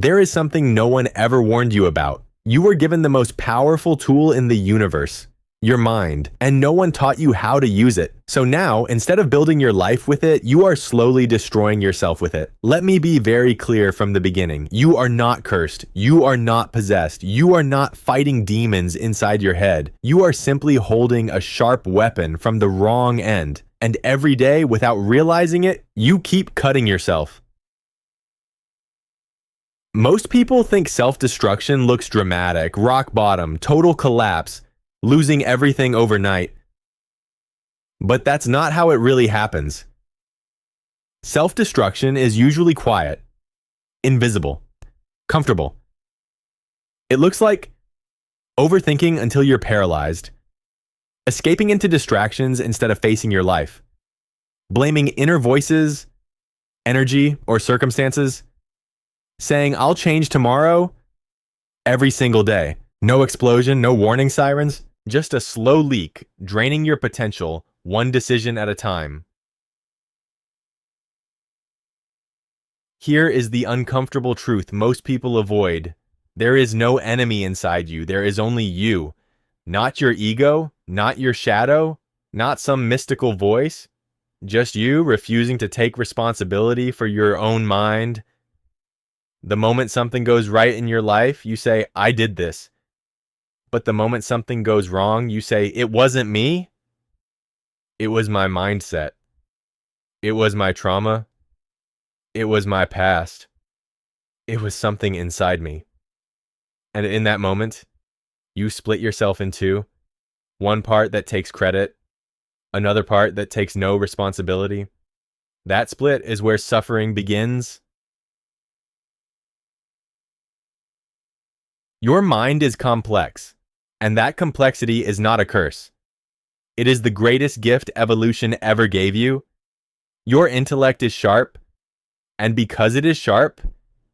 There is something no one ever warned you about. You were given the most powerful tool in the universe, your mind, and no one taught you how to use it. So now, instead of building your life with it, you are slowly destroying yourself with it. Let me be very clear from the beginning. You are not cursed. You are not possessed. You are not fighting demons inside your head. You are simply holding a sharp weapon from the wrong end. And every day, without realizing it, you keep cutting yourself. Most people think self-destruction looks dramatic, rock bottom, total collapse, losing everything overnight. But that's not how it really happens. Self-destruction is usually quiet, invisible, comfortable. It looks like overthinking until you're paralyzed, escaping into distractions instead of facing your life, blaming inner voices, energy, or circumstances, saying, "I'll change tomorrow," every single day. No explosion, no warning sirens, just a slow leak, draining your potential, one decision at a time. Here is the uncomfortable truth most people avoid. There is no enemy inside you, there is only you. Not your ego, not your shadow, not some mystical voice. Just you refusing to take responsibility for your own mind. The moment something goes right in your life, you say, "I did this." But the moment something goes wrong, you say, "It wasn't me. It was my mindset. It was my trauma. It was my past. It was something inside me." And in that moment, you split yourself in two. One part that takes credit, another part that takes no responsibility. That split is where suffering begins. Your mind is complex, and that complexity is not a curse. It is the greatest gift evolution ever gave you. Your intellect is sharp, and because it is sharp,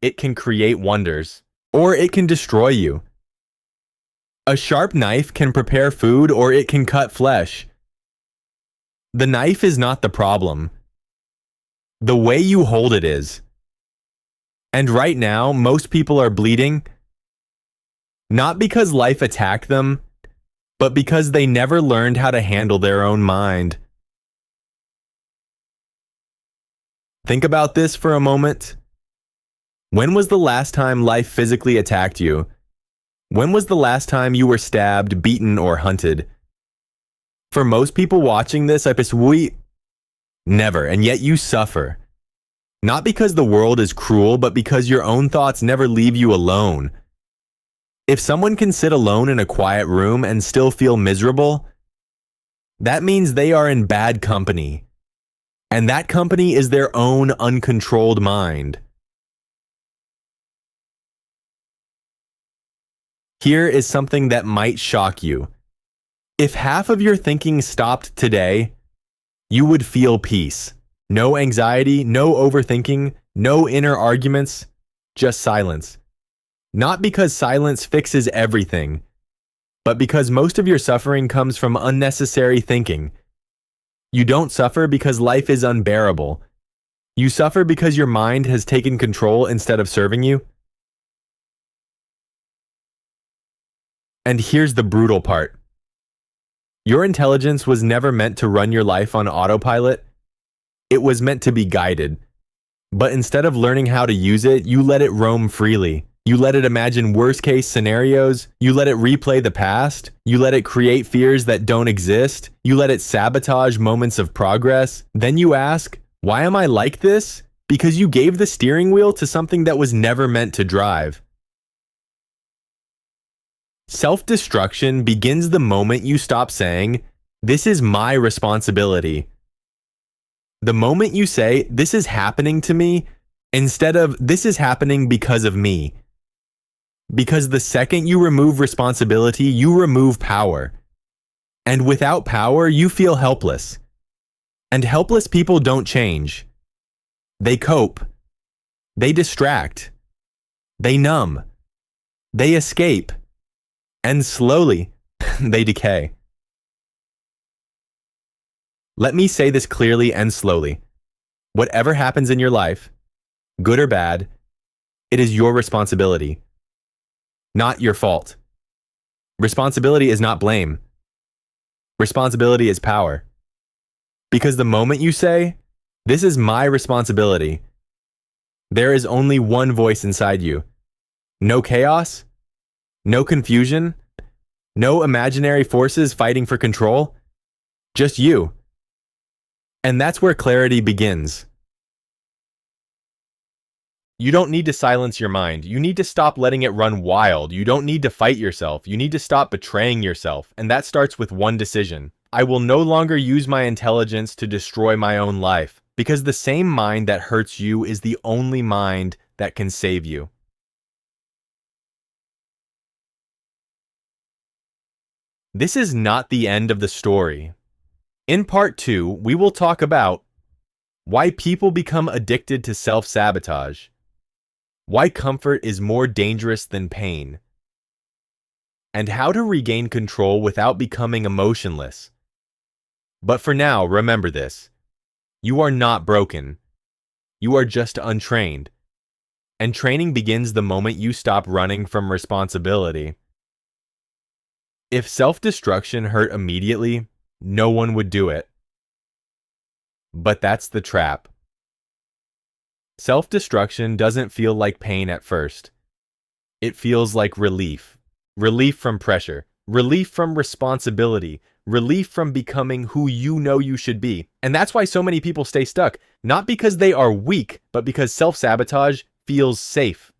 it can create wonders, or it can destroy you. A sharp knife can prepare food, or it can cut flesh. The knife is not the problem. The way you hold it is. And right now, most people are bleeding, not because life attacked them, but because they never learned how to handle their own mind. Think about this for a moment. When was the last time life physically attacked you? When was the last time you were stabbed, beaten, or hunted? For most people watching this, never, and yet you suffer. Not because the world is cruel, but because your own thoughts never leave you alone. If someone can sit alone in a quiet room and still feel miserable, that means they are in bad company. And that company is their own uncontrolled mind. Here is something that might shock you. If half of your thinking stopped today, you would feel peace. No anxiety, no overthinking, no inner arguments, just silence. Not because silence fixes everything, but because most of your suffering comes from unnecessary thinking. You don't suffer because life is unbearable. You suffer because your mind has taken control instead of serving you. And here's the brutal part. Your intelligence was never meant to run your life on autopilot. It was meant to be guided. But instead of learning how to use it, you let it roam freely. You let it imagine worst-case scenarios. You let it replay the past. You let it create fears that don't exist. You let it sabotage moments of progress. Then you ask, "Why am I like this?" Because you gave the steering wheel to something that was never meant to drive. Self-destruction begins the moment you stop saying, "This is my responsibility." The moment you say, "This is happening to me," instead of, "This is happening because of me." Because the second you remove responsibility, you remove power. And without power, you feel helpless. And helpless people don't change. They cope. They distract. They numb. They escape. And slowly, they decay. Let me say this clearly and slowly. Whatever happens in your life, good or bad, It is your responsibility, not your fault. Responsibility is not blame. Responsibility is power. Because the moment you say, "This is my responsibility," there is only one voice inside you. No chaos, no confusion, no imaginary forces fighting for control, just you. And that's where clarity begins. You don't need to silence your mind. You need to stop letting it run wild. You don't need to fight yourself. You need to stop betraying yourself. And that starts with one decision. I will no longer use my intelligence to destroy my own life, because the same mind that hurts you is the only mind that can save you. This is not the end of the story. In part 2, we will talk about why people become addicted to self-sabotage, why comfort is more dangerous than pain, and how to regain control without becoming emotionless. But for now, remember this. You are not broken. You are just untrained. And training begins the moment you stop running from responsibility. If self-destruction hurt immediately, no one would do it. But that's the trap. Self-destruction doesn't feel like pain at first. It feels like relief. Relief from pressure. Relief from responsibility. Relief from becoming who you know you should be. And that's why so many people stay stuck. Not because they are weak, but because self-sabotage feels safe.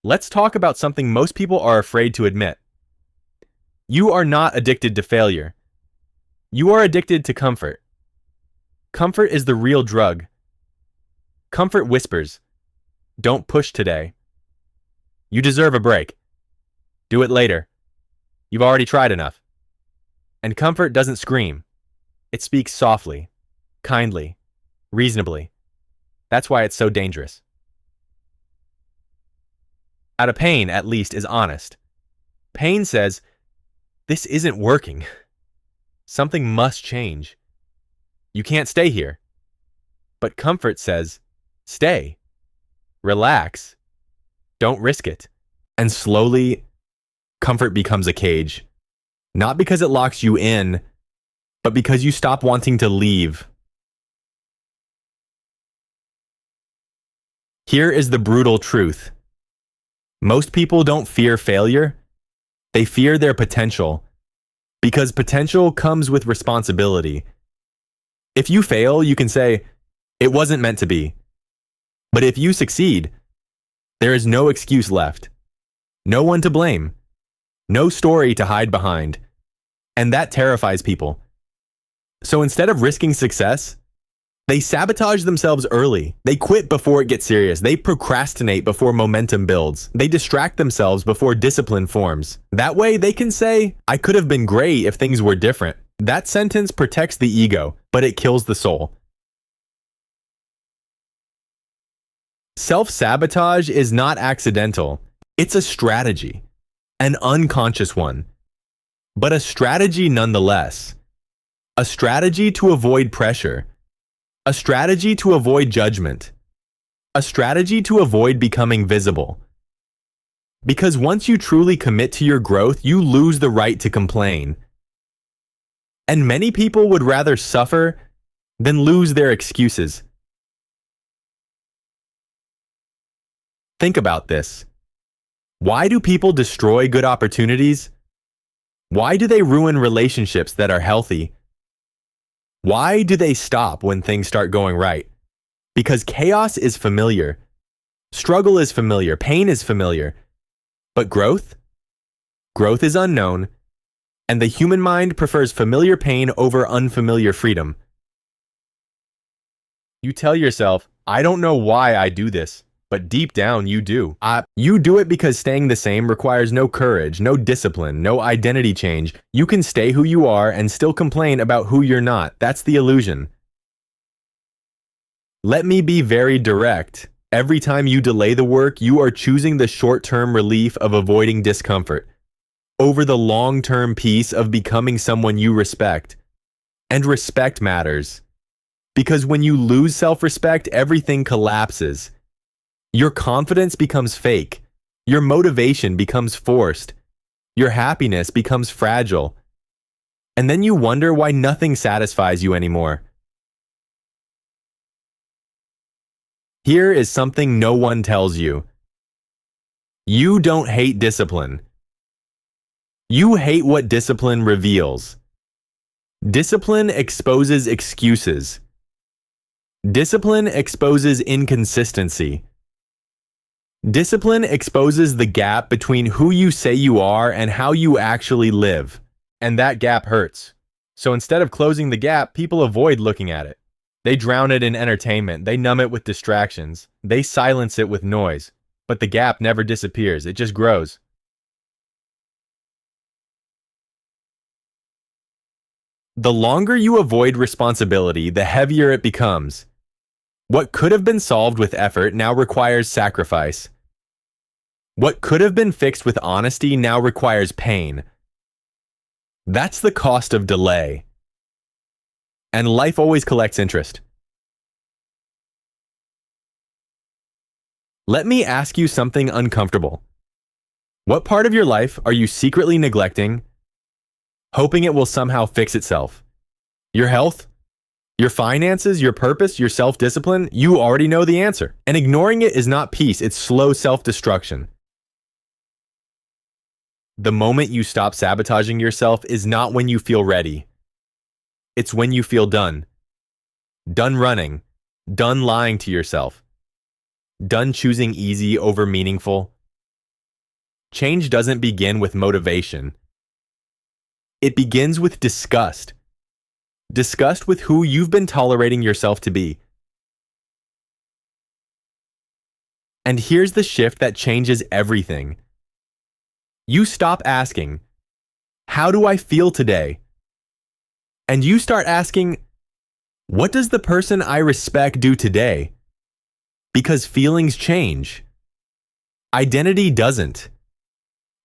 Let's talk about something most people are afraid to admit. You are not addicted to failure. You are addicted to comfort. Comfort is the real drug. Comfort whispers, "Don't push today. You deserve a break. Do it later. You've already tried enough." And comfort doesn't scream. It speaks softly, kindly, reasonably. That's why it's so dangerous. Out of pain, at least, is honest. Pain says, "This isn't working. Something must change. You can't stay here." But comfort says, "Stay. Relax. Don't risk it." And slowly, comfort becomes a cage. Not because it locks you in, but because you stop wanting to leave. Here is the brutal truth. Most people don't fear failure. They fear their potential. Because potential comes with responsibility. If you fail, you can say, "It wasn't meant to be." But if you succeed, there is no excuse left. No one to blame. No story to hide behind. And that terrifies people. So instead of risking success, they sabotage themselves early. They quit before it gets serious. They procrastinate before momentum builds. They distract themselves before discipline forms. That way they can say, "I could have been great if things were different." That sentence protects the ego, but it kills the soul. Self-sabotage is not accidental. It's a strategy, an unconscious one, but a strategy nonetheless. A strategy to avoid pressure. A strategy to avoid judgment. A strategy to avoid becoming visible. Because once you truly commit to your growth, you lose the right to complain. And many people would rather suffer than lose their excuses. Think about this. Why do people destroy good opportunities? Why do they ruin relationships that are healthy? Why do they stop when things start going right? Because chaos is familiar. Struggle is familiar. Pain is familiar. But growth? Growth is unknown. And the human mind prefers familiar pain over unfamiliar freedom. You tell yourself, "I don't know why I do this." But deep down, you do. You do it because staying the same requires no courage, no discipline, no identity change. You can stay who you are and still complain about who you're not. That's the illusion. Let me be very direct. Every time you delay the work, you are choosing the short-term relief of avoiding discomfort over the long-term peace of becoming someone you respect. And respect matters. Because when you lose self-respect, everything collapses. Your confidence becomes fake. Your motivation becomes forced. Your happiness becomes fragile. And then you wonder why nothing satisfies you anymore. Here is something no one tells you. You don't hate discipline. You hate what discipline reveals. Discipline exposes excuses. Discipline exposes inconsistency. Discipline exposes the gap between who you say you are and how you actually live. And that gap hurts. So instead of closing the gap, people avoid looking at it. They drown it in entertainment. They numb it with distractions. They silence it with noise. But the gap never disappears. It just grows. The longer you avoid responsibility, the heavier it becomes. What could have been solved with effort now requires sacrifice. What could have been fixed with honesty now requires pain. That's the cost of delay. And life always collects interest. Let me ask you something uncomfortable. What part of your life are you secretly neglecting, hoping it will somehow fix itself? Your health? Your finances, your purpose, your self-discipline? You already know the answer. And ignoring it is not peace, it's slow self-destruction. The moment you stop sabotaging yourself is not when you feel ready. It's when you feel done. Done running. Done lying to yourself. Done choosing easy over meaningful. Change doesn't begin with motivation. It begins with disgust. Disgust with who you've been tolerating yourself to be. And here's the shift that changes everything. You stop asking, "How do I feel today?" And you start asking, "What does the person I respect do today?" Because feelings change. Identity doesn't.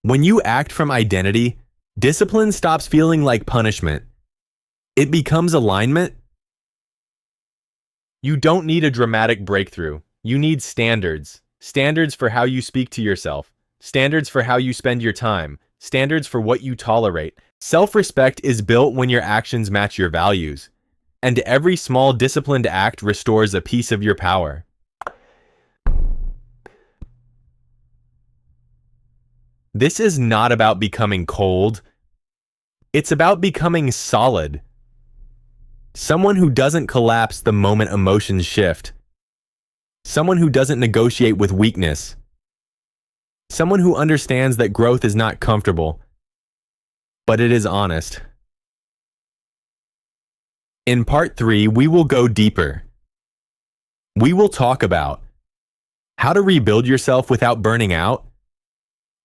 When you act from identity, discipline stops feeling like punishment. It becomes alignment. You don't need a dramatic breakthrough. You need standards. Standards for how you speak to yourself. Standards for how you spend your time. Standards for what you tolerate. Self-respect is built when your actions match your values. And every small disciplined act restores a piece of your power. This is not about becoming cold. It's about becoming solid. Someone who doesn't collapse the moment emotions shift. Someone who doesn't negotiate with weakness. Someone who understands that growth is not comfortable, but it is honest. In part 3, we will go deeper. We will talk about how to rebuild yourself without burning out,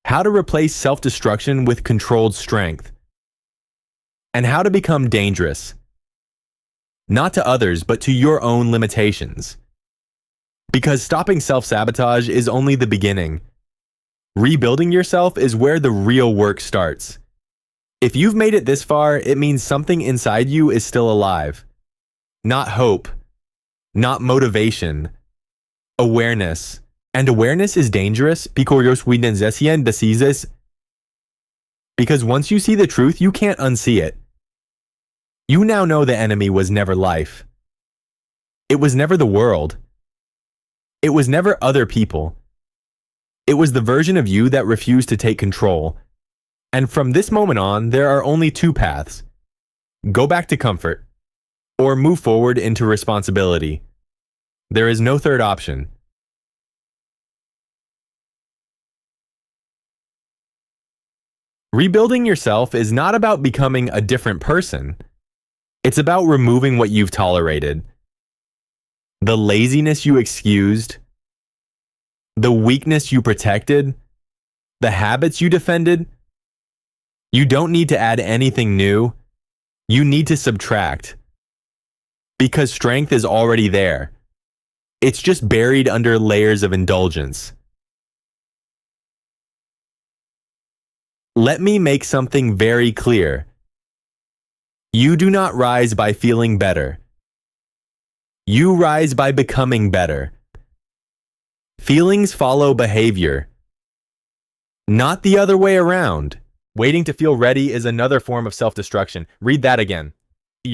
how to replace self-destruction with controlled strength, and how to become dangerous. Not to others, but to your own limitations. Because stopping self-sabotage is only the beginning. Rebuilding yourself is where the real work starts. If you've made it this far, it means something inside you is still alive. Not hope, not motivation, awareness. And awareness is dangerous because once you see the truth, you can't unsee it. You now know the enemy was never life. It was never the world. It was never other people. It was the version of you that refused to take control. And from this moment on, there are only two paths. Go back to comfort, or move forward into responsibility. There is no third option. Rebuilding yourself is not about becoming a different person. It's about removing what you've tolerated. The laziness you excused, the weakness you protected, the habits you defended. You don't need to add anything new. You need to subtract. Because strength is already there. It's just buried under layers of indulgence. Let me make something very clear. You do not rise by feeling better. You rise by becoming better. Feelings follow behavior, not the other way around. Waiting to feel ready is another form of self-destruction. Read that again. The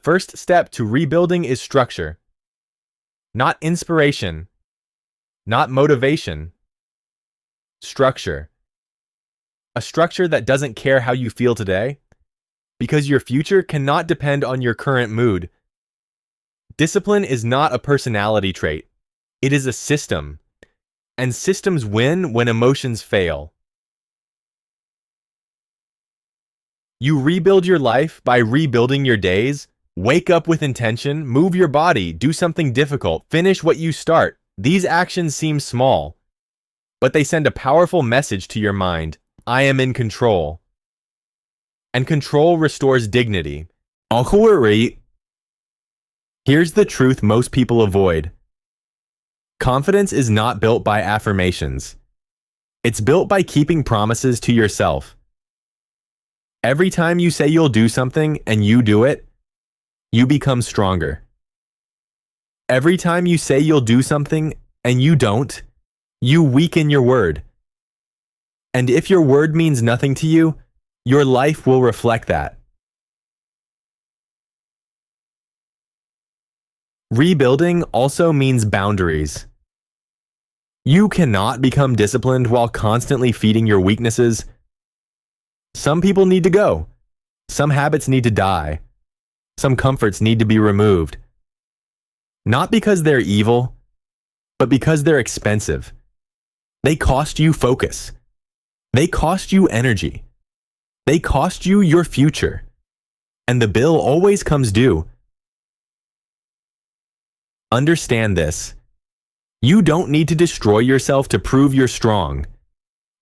first step to rebuilding is structure, not inspiration, not motivation. Structure. A structure that doesn't care how you feel today, because your future cannot depend on your current mood. Discipline is not a personality trait. It is a system. And systems win when emotions fail. You rebuild your life by rebuilding your days. Wake up with intention, move your body, do something difficult, finish what you start. These actions seem small, but they send a powerful message to your mind. I am in control. And control restores dignity. Here's the truth most people avoid. Confidence is not built by affirmations. It's built by keeping promises to yourself. Every time you say you'll do something and you do it, you become stronger. Every time you say you'll do something and you don't, you weaken your word. And if your word means nothing to you, your life will reflect that. Rebuilding also means boundaries. You cannot become disciplined while constantly feeding your weaknesses. Some people need to go. Some habits need to die. Some comforts need to be removed. Not because they're evil, but because they're expensive. They cost you focus. They cost you energy. They cost you your future. And the bill always comes due. Understand this. You don't need to destroy yourself to prove you're strong.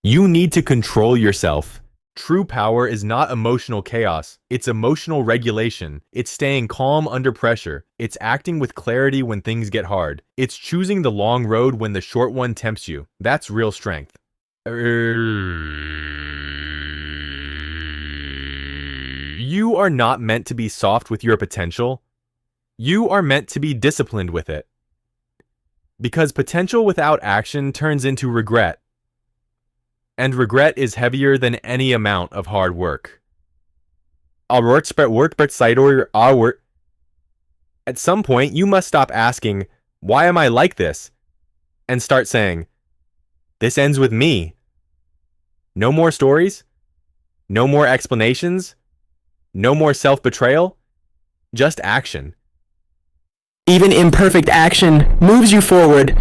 You need to control yourself. True power is not emotional chaos. It's emotional regulation. It's staying calm under pressure. It's acting with clarity when things get hard. It's choosing the long road when the short one tempts you. That's real strength. You are not meant to be soft with your potential. You are meant to be disciplined with it. Because potential without action turns into regret. And regret is heavier than any amount of hard work. At some point, you must stop asking, why am I like this? And start saying, this ends with me. No more stories. No more explanations. No more self-betrayal. Just action. Even imperfect action moves you forward.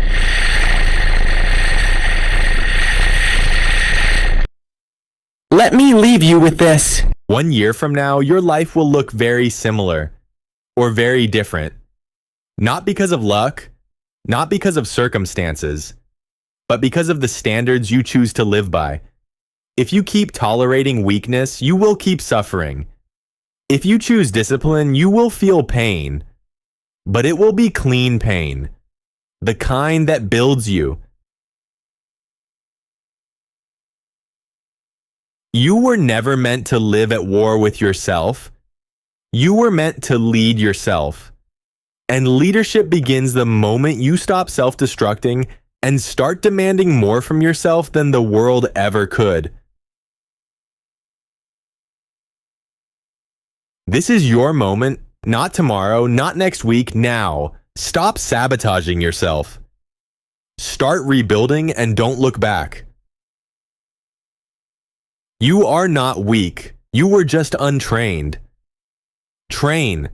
Let me leave you with this. 1 year from now, your life will look very similar or very different. Not because of luck, not because of circumstances, but because of the standards you choose to live by. If you keep tolerating weakness, you will keep suffering. If you choose discipline, you will feel pain. But it will be clean pain, the kind that builds you. You were never meant to live at war with yourself. You were meant to lead yourself. And leadership begins the moment you stop self-destructing and start demanding more from yourself than the world ever could. This is your moment. Not tomorrow, not next week, now. Stop sabotaging yourself. Start rebuilding and don't look back. You are not weak. You were just untrained. Train.